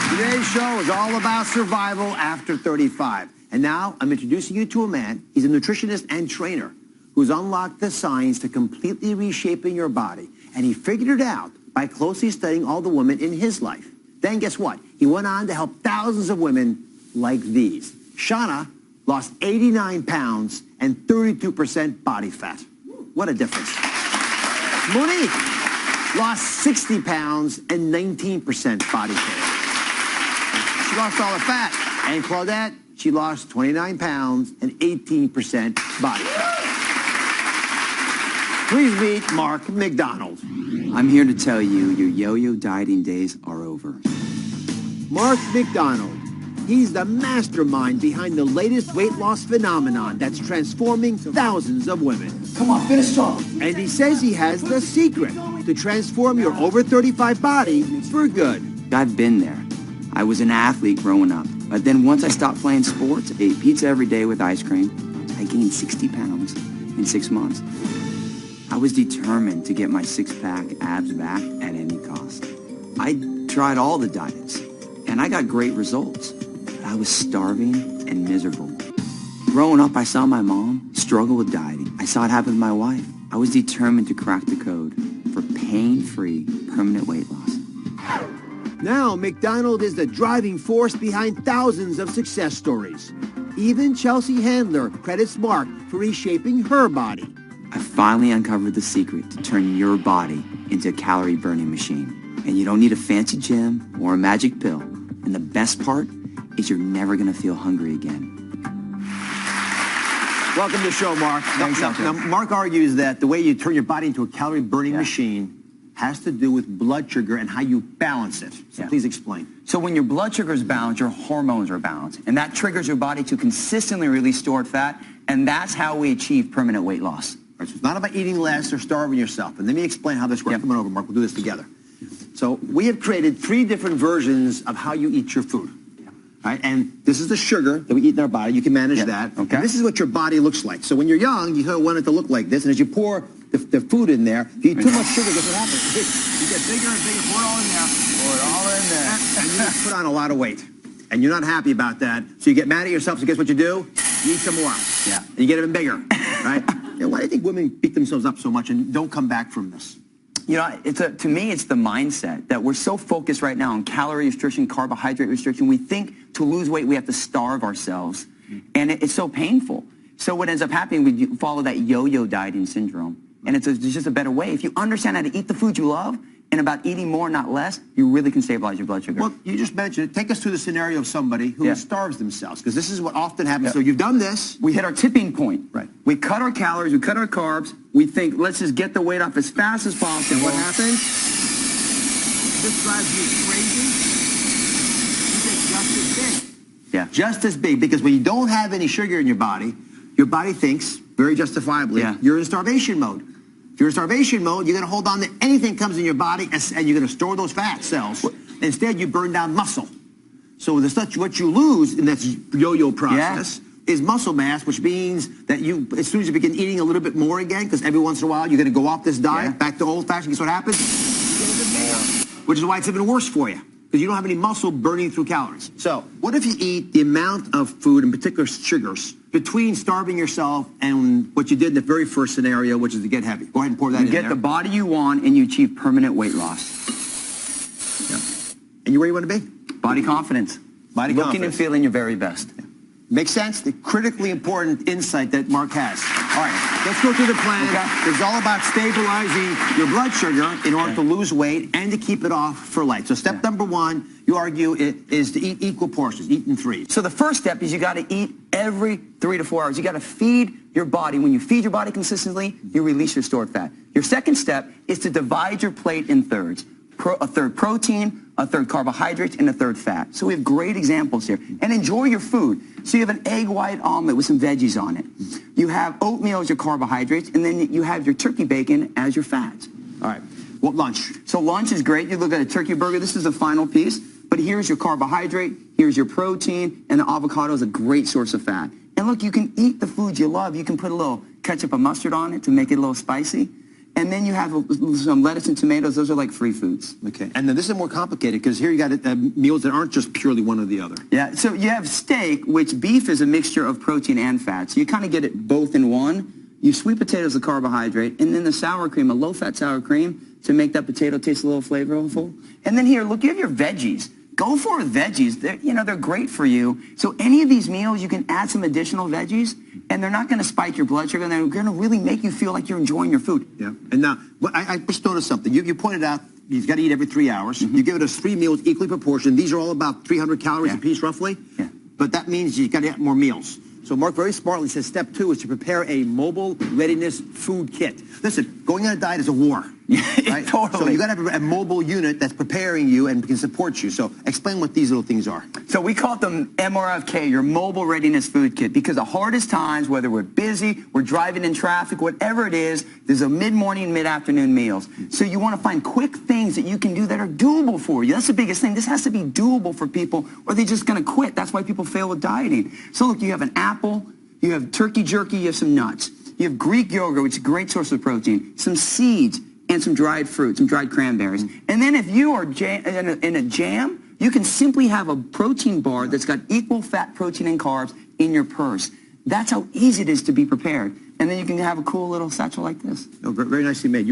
Today's show is all about survival after 35. And now I'm introducing you to a man. He's a nutritionist and trainer who's unlocked the science to completely reshaping your body. And he figured it out by closely studying all the women in his life. Then guess what? He went on to help thousands of women like these. Shauna lost 89 pounds and 32% body fat. What a difference. Monique lost 60 pounds and 19% body fat. She lost all her fat. And Claudette, she lost 29 pounds and 18% body fat. Please meet Mark Macdonald. I'm here to tell you your yo-yo dieting days are over. Mark Macdonald. He's the mastermind behind the latest weight loss phenomenon that's transforming thousands of women. Come on, finish strong. And he says he has the secret to transform your over 35 body for good. I've been there. I was an athlete growing up, but then once I stopped playing sports, ate pizza every day with ice cream, I gained 60 pounds in 6 months. I was determined to get my six-pack abs back at any cost. I tried all the diets, and I got great results. But I was starving and miserable. Growing up, I saw my mom struggle with dieting. I saw it happen to my wife. I was determined to crack the code for pain-free, permanent weight loss. Now, Macdonald is the driving force behind thousands of success stories. Even Chelsea Handler credits Mark for reshaping her body. I finally uncovered the secret to turn your body into a calorie-burning machine. And you don't need a fancy gym or a magic pill. And the best part is you're never going to feel hungry again. Welcome to the show, Mark. Now, Mark argues that the way you turn your body into a calorie-burning machine has to do with blood sugar and how you balance it. So please explain. So when your blood sugar is balanced, your hormones are balanced. And that triggers your body to consistently release stored fat. And that's how we achieve permanent weight loss. Right, so it's not about eating less or starving yourself. And let me explain how this works. Come on over, Mark. We'll do this together. So we have created 3 different versions of how you eat your food. Right? And this is the sugar that we eat in our body. You can manage that. Okay. And this is what your body looks like. So when you're young, you kind of want it to look like this. And as you pour the food in there, if you eat too much sugar, guess what happens? You get bigger and bigger. Pour it all in there. Pour it all in there. And you just put on a lot of weight. And you're not happy about that. So you get mad at yourself. So guess what you do? You eat some more. Yeah. And you get even bigger. Right? Why do you think women beat themselves up so much and don't come back from this? You know, to me, it's the mindset that we're so focused right now on calorie restriction, carbohydrate restriction. We think to lose weight, we have to starve ourselves. And it's so painful. So what ends up happening, we follow that yo-yo dieting syndrome. And it's just a better way. If you understand how to eat the food you love and about eating more, not less, you really can stabilize your blood sugar. Well, you just mentioned it. Take us through the scenario of somebody who starves themselves, because this is what often happens. So you've done this. We hit our tipping point. Right. We cut our calories, we cut our carbs. We think, let's just get the weight off as fast as possible. And what happens? This drives you crazy. You get just as big. Yeah. Just as big, because when you don't have any sugar in your body thinks, very justifiably, you're in starvation mode. If you're in starvation mode, you're going to hold on to anything that comes in your body, and you're going to store those fat cells. Instead, you burn down muscle. So what you lose in that yo-yo process is muscle mass, which means that as soon as you begin eating a little bit more again, because every once in a while you're going to go off this diet, back to old-fashioned, guess what happens? You get even more, which is why it's even worse for you, because you don't have any muscle burning through calories. So what if you eat the amount of food, in particular sugars, between starving yourself and what you did in the very first scenario, which is to get heavy? Go ahead and pour that in there. You get the body you want, and you achieve permanent weight loss. Yeah. And you where you want to be? Body confidence. Looking and feeling your very best. Yeah. Makes sense? The critically important insight that Mark has. All right, let's go through the plan. It's all about stabilizing your blood sugar in order to lose weight and to keep it off for life. So step number 1, you argue, is to eat equal portions, eat in 3. So the first step is you got to eat every 3 to 4 hours. You got to feed your body. When you feed your body consistently, you release your stored fat. Your second step is to divide your plate in thirds. A third protein, a third carbohydrates, and a third fat. So we have great examples here. And enjoy your food. So you have an egg white omelet with some veggies on it. You have oatmeal as your carbohydrates, and then you have your turkey bacon as your fats. All right. What lunch? So lunch is great. You look at a turkey burger. This is the final piece. But here's your carbohydrate, here's your protein, and the avocado is a great source of fat. And look, you can eat the foods you love. You can put a little ketchup and mustard on it to make it a little spicy. and then you have some lettuce and tomatoes. Those are like free foods. Okay. And then this is more complicated because here you got meals that aren't just purely one or the other. Yeah. So you have steak, which beef is a mixture of protein and fat. So you kind of get it both in one. You sweet potatoes, a carbohydrate, and then the sour cream, a low-fat sour cream to make that potato taste a little flavorful. And then here, look, you have your veggies. Go for veggies. They're great for you. So any of these meals, you can add some additional veggies, and they're not going to spike your blood sugar. And they're going to really make you feel like you're enjoying your food. Yeah. And now, I just noticed something. You pointed out you've got to eat every 3 hours. You give us 3 meals equally proportioned. These are all about 300 calories apiece, roughly. Yeah. But that means you've got to eat more meals. So Mark very smartly says step 2 is to prepare a mobile readiness food kit. Listen, going on a diet is a war. Right? Totally. So you got to have a mobile unit that's preparing you and can support you. So explain what these little things are. So we call them MRFK, your mobile readiness food kit, because the hardest times, whether we're busy, we're driving in traffic, whatever it is, there's a mid-morning, mid-afternoon meals. So you want to find quick things that you can do that are doable for you. That's the biggest thing. This has to be doable for people or they're just going to quit. That's why people fail with dieting. So look, you have an apple, you have turkey jerky, you have some nuts. You have Greek yogurt, which is a great source of protein, some seeds, and some dried fruit, some dried cranberries. And then if you are in a jam, you can simply have a protein bar that's got equal fat, protein, and carbs in your purse. That's how easy it is to be prepared. And then you can have a cool little satchel like this. Oh, very nicely made.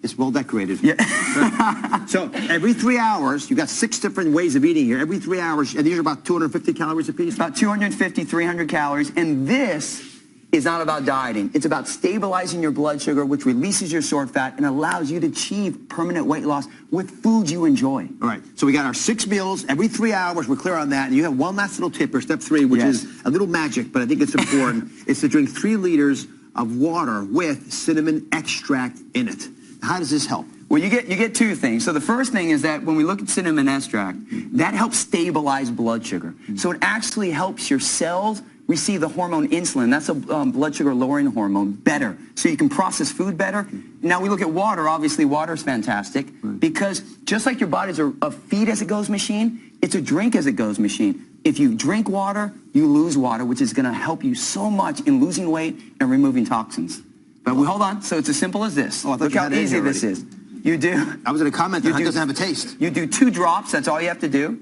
It's well decorated. Yeah. Right. So every 3 hours, you've got 6 different ways of eating here. Every 3 hours, and these are about 250 calories apiece? About 250, 300 calories. And this is not about dieting. It's about stabilizing your blood sugar, which releases your stored fat and allows you to achieve permanent weight loss with foods you enjoy. All right. So we got our 6 meals every 3 hours. We're clear on that. And you have one last little tip for step 3, which is a little magic, but I think it's important. It's to drink 3 liters of water with cinnamon extract in it. How does this help? Well, you get 2 things. So the first thing is that when we look at cinnamon extract, that helps stabilize blood sugar. So it actually helps your cells receive the hormone insulin. That's a blood sugar lowering hormone better. So you can process food better. Now we look at water. Obviously, water is fantastic because just like your body's a feed as it goes machine, it's a drink as it goes machine. If you drink water, you lose water, which is going to help you so much in losing weight and removing toxins. But hold on. So it's as simple as this. Look how easy this is. You do. I was going to comment that it doesn't have a taste. You do 2 drops. That's all you have to do.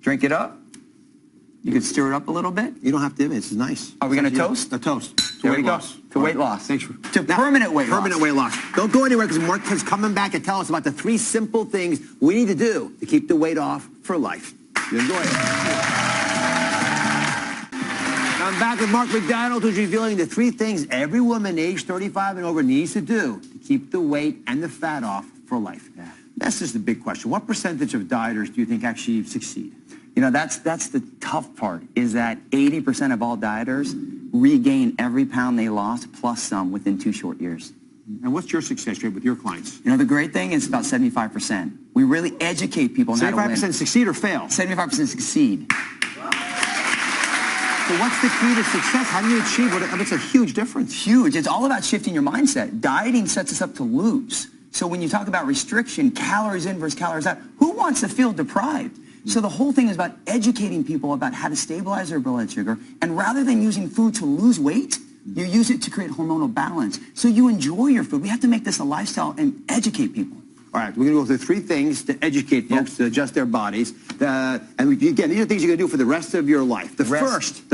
Drink it up. You can stir it up a little bit. You don't have to. It's nice. Are we going to toast? A toast. To weight loss. To weight loss. Thanks for permanent weight loss. Permanent weight loss. Don't go anywhere because Mark is coming back to tell us about the 3 simple things we need to do to keep the weight off for life. You enjoy it. I'm back with Mark Macdonald, who's revealing the 3 things every woman aged 35 and over needs to do to keep the weight and the fat off for life. Yeah. That's just the big question. What percentage of dieters do you think actually succeed? You know, that's the tough part, is that 80% of all dieters regain every pound they lost plus some within 2 short years. And what's your success rate with your clients? You know, the great thing is about 75%. We really educate people on how to win. 75% succeed or fail? 75% succeed. So what's the key to success? How do you achieve it? It's a huge difference. Huge. It's all about shifting your mindset. Dieting sets us up to lose. So when you talk about restriction, calories in versus calories out, who wants to feel deprived? So the whole thing is about educating people about how to stabilize their blood sugar. And rather than using food to lose weight, you use it to create hormonal balance. So you enjoy your food. We have to make this a lifestyle and educate people. All right, we're going to go through 3 things to educate folks to adjust their bodies. And again, these are things you're going to do for the rest of your life. The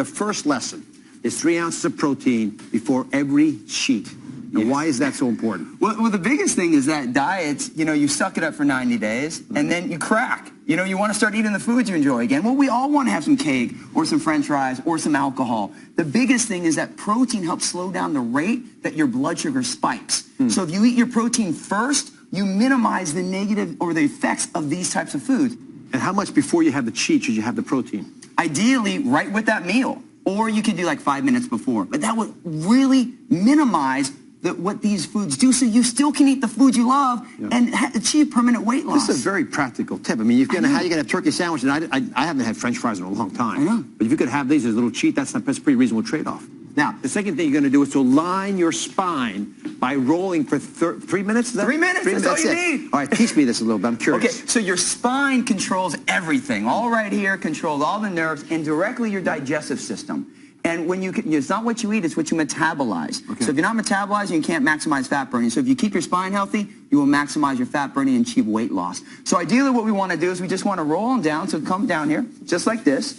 first lesson is 3 ounces of protein before every sheet. Now, why is that so important? Well, the biggest thing is that diets, you know, you suck it up for 90 days, and then you crack. You know, you want to start eating the foods you enjoy again. Well, we all want to have some cake or some French fries or some alcohol. The biggest thing is that protein helps slow down the rate that your blood sugar spikes. So if you eat your protein first, you minimize the negative or the effects of these types of foods. And how much before you have the cheat should you have the protein? Ideally, right with that meal. Or you could do like 5 minutes before. But that would really minimize what these foods do, so you still can eat the foods you love and achieve permanent weight loss. This is a very practical tip. I mean, how you can have turkey sandwich, and I haven't had French fries in a long time. I know. But if you could have these as a little cheat, that's a pretty reasonable trade-off. Now, the second thing you're going to do is to align your spine by rolling for 3 minutes. Is that 3 minutes. That's all you need. All right, teach me this a little bit. I'm curious. Okay, so your spine controls everything. All right here controls all the nerves and directly your digestive system. And when it's not what you eat, it's what you metabolize. Okay. So if you're not metabolizing, you can't maximize fat burning. So if you keep your spine healthy, you will maximize your fat burning and achieve weight loss. So ideally what we want to do is we just want to roll them down. So come down here, just like this.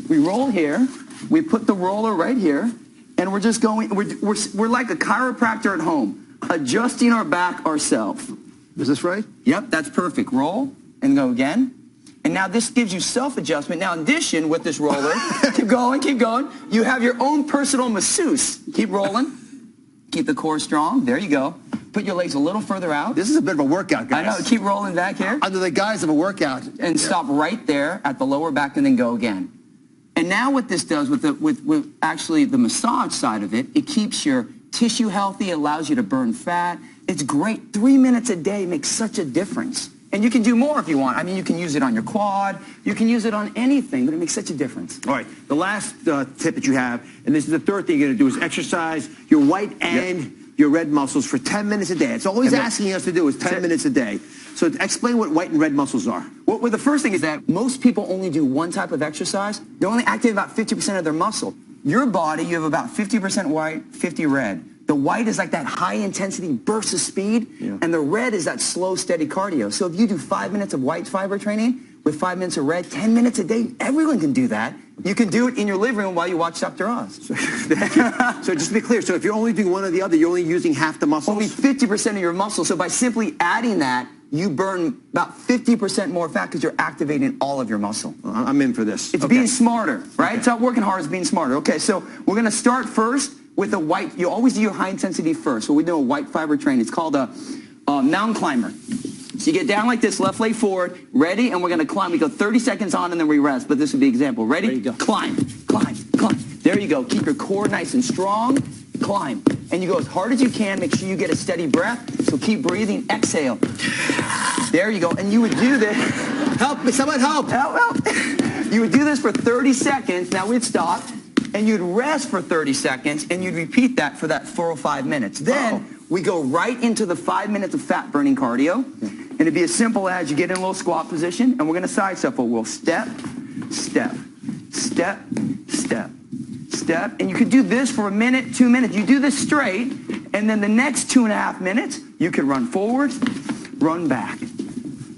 We roll here. We put the roller right here. And we're just going, we're like a chiropractor at home, adjusting our back ourselves. Is this right? Yep, that's perfect. Roll and go again. And now this gives you self-adjustment. Now in addition with this roller, keep going, you have your own personal masseuse. Keep rolling. Keep the core strong. There you go. Put your legs a little further out. This is a bit of a workout, guys. I know. Keep rolling back here. Under the guise of a workout. And stop right there at the lower back and then go again. And now what this does with actually the massage side of it, it keeps your tissue healthy, allows you to burn fat. It's great. 3 minutes a day makes such a difference. And you can do more if you want. I mean, you can use it on your quad. You can use it on anything, but it makes such a difference. All right. The last tip that you have, and this is the third thing you're going to do, is exercise your white and your red muscles for 10 minutes a day. It's always asking us to do is 10 minutes a day. So explain what white and red muscles are. Well, the first thing is that most people only do one type of exercise. They only activate about 50% of their muscle. Your body, you have about 50% white, 50 red. The white is like that high-intensity burst of speed, and the red is that slow, steady cardio. So if you do 5 minutes of white fiber training with 5 minutes of red, 10 minutes a day, everyone can do that. You can do it in your living room while you watch Dr. Oz. So just to be clear, so if you're only doing one or the other, you're only using half the muscles? Only 50% of your muscle. So by simply adding that, you burn about 50% more fat because you're activating all of your muscle. I'm in for this. It's being smarter, right? It's not working hard, it's being smarter. Okay, so we're going to start first with a white. You always do your high intensity first. So we do a white fiber training. It's called a mountain climber. So you get down like this, left leg forward, ready, and we're going to climb. We go 30 seconds on and then we rest, but this would be example. Ready? Go. Climb, climb, climb. There you go. Keep your core nice and strong. Climb. And you go as hard as you can. Make sure you get a steady breath. So keep breathing. Exhale. There you go. And you would do this. Help me. Someone help. Help. You would do this for 30 seconds. Now we'd stop. And you'd rest for 30 seconds. And you'd repeat that for that 4 or 5 minutes. Then we go right into the 5 minutes of fat burning cardio. And it'd be as simple as you get in a little squat position. And we're going to side step. We'll step, step, step, step, step. And you could do this for a minute, 2 minutes. You do this straight. And then the next 2.5 minutes, you could run forward, run back,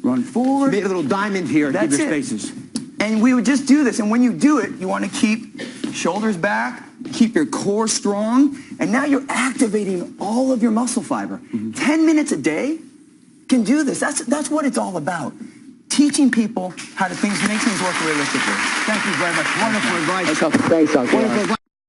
run forward. Made a little diamond here. Keep your spaces. And we would just do this. And when you do it, you want to keep shoulders back, keep your core strong. And now you're activating all of your muscle fiber. 10 minutes a day can do this. That's what it's all about. Teaching people how to make things work realistically. Thank you very much. Wonderful advice. Thanks, Dr. Wonderful advice.